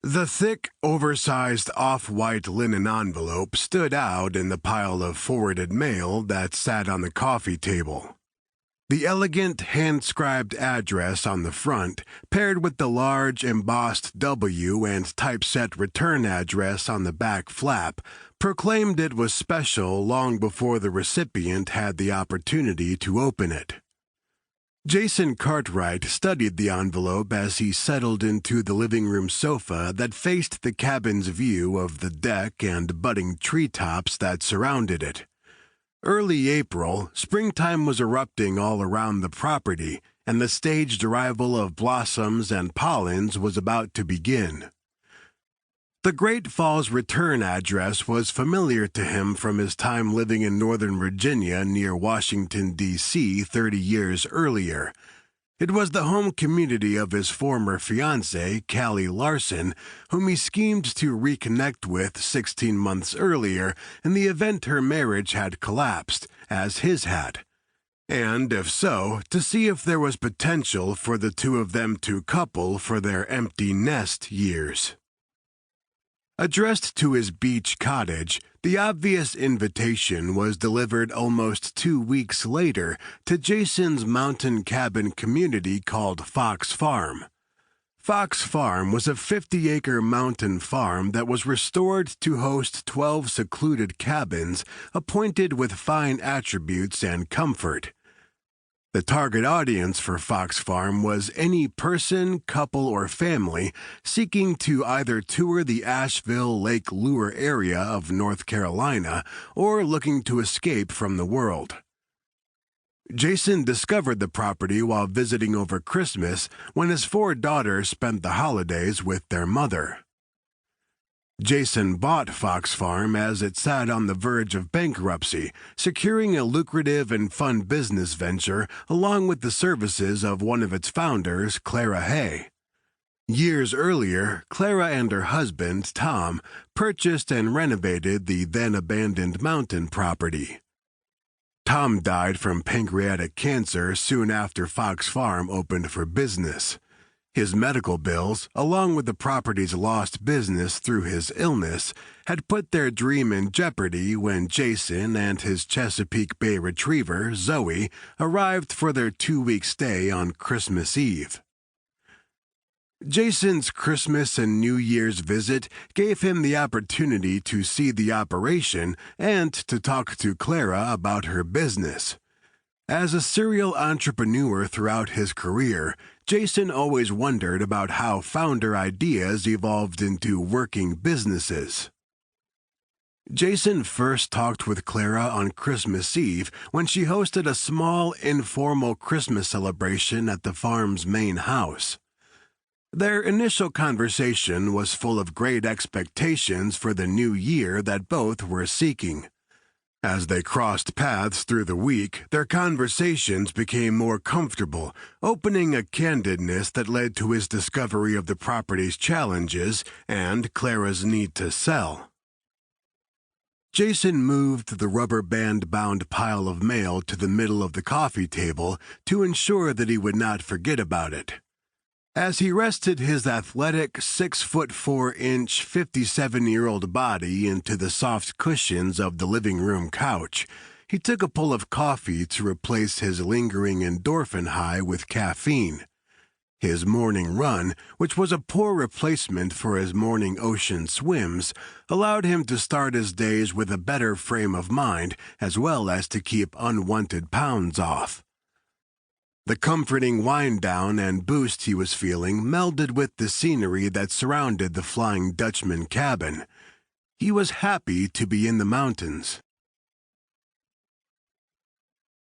The thick, oversized off-white linen envelope stood out in the pile of forwarded mail that sat on the coffee table. The elegant, hand-scribed address on the front, paired with the large embossed W and typeset return address on the back flap, proclaimed it was special long before the recipient had the opportunity to open it. Jason Cartwright studied the envelope as he settled into the living room sofa that faced the cabin's view of the deck and budding treetops that surrounded it. Early April, springtime was erupting all around the property, and the staged arrival of blossoms and pollens was about to begin. The Great Falls return address was familiar to him from his time living in Northern Virginia near Washington, D.C. 30 years earlier. It was the home community of his former fiancée, Callie Larson, whom he schemed to reconnect with 16 months earlier in the event her marriage had collapsed, as his had. And, if so, to see if there was potential for the two of them to couple for their empty nest years. Addressed to his beach cottage, the obvious invitation was delivered almost 2 weeks later to Jason's mountain cabin community called Fox Farm. Fox Farm was a 50-acre mountain farm that was restored to host 12 secluded cabins appointed with fine attributes and comfort. The target audience for Fox Farm was any person, couple, or family seeking to either tour the Asheville-Lake Lure area of North Carolina or looking to escape from the world. Jason discovered the property while visiting over Christmas when his 4 daughters spent the holidays with their mother. Jason bought Fox Farm as it sat on the verge of bankruptcy, securing a lucrative and fun business venture along with the services of one of its founders, Clara Hay. Years earlier, Clara and her husband, Tom, purchased and renovated the then-abandoned mountain property. Tom died from pancreatic cancer soon after Fox Farm opened for business. His medical bills, along with the property's lost business through his illness, had put their dream in jeopardy when Jason and his Chesapeake Bay retriever, Zoe, arrived for their 2-week stay on Christmas Eve. Jason's Christmas and New Year's visit gave him the opportunity to see the operation and to talk to Clara about her business. As a serial entrepreneur throughout his career, Jason always wondered about how founder ideas evolved into working businesses. Jason first talked with Clara on Christmas Eve when she hosted a small, informal Christmas celebration at the farm's main house. Their initial conversation was full of great expectations for the new year that both were seeking. As they crossed paths through the week, their conversations became more comfortable, opening a candidness that led to his discovery of the property's challenges and Clara's need to sell. Jason moved the rubber band-bound pile of mail to the middle of the coffee table to ensure that he would not forget about it. As he rested his athletic 6'4", 57-year-old body into the soft cushions of the living room couch, he took a pull of coffee to replace his lingering endorphin high with caffeine. His morning run, which was a poor replacement for his morning ocean swims, allowed him to start his days with a better frame of mind as well as to keep unwanted pounds off. The comforting wind-down and boost he was feeling melded with the scenery that surrounded the Flying Dutchman cabin. He was happy to be in the mountains.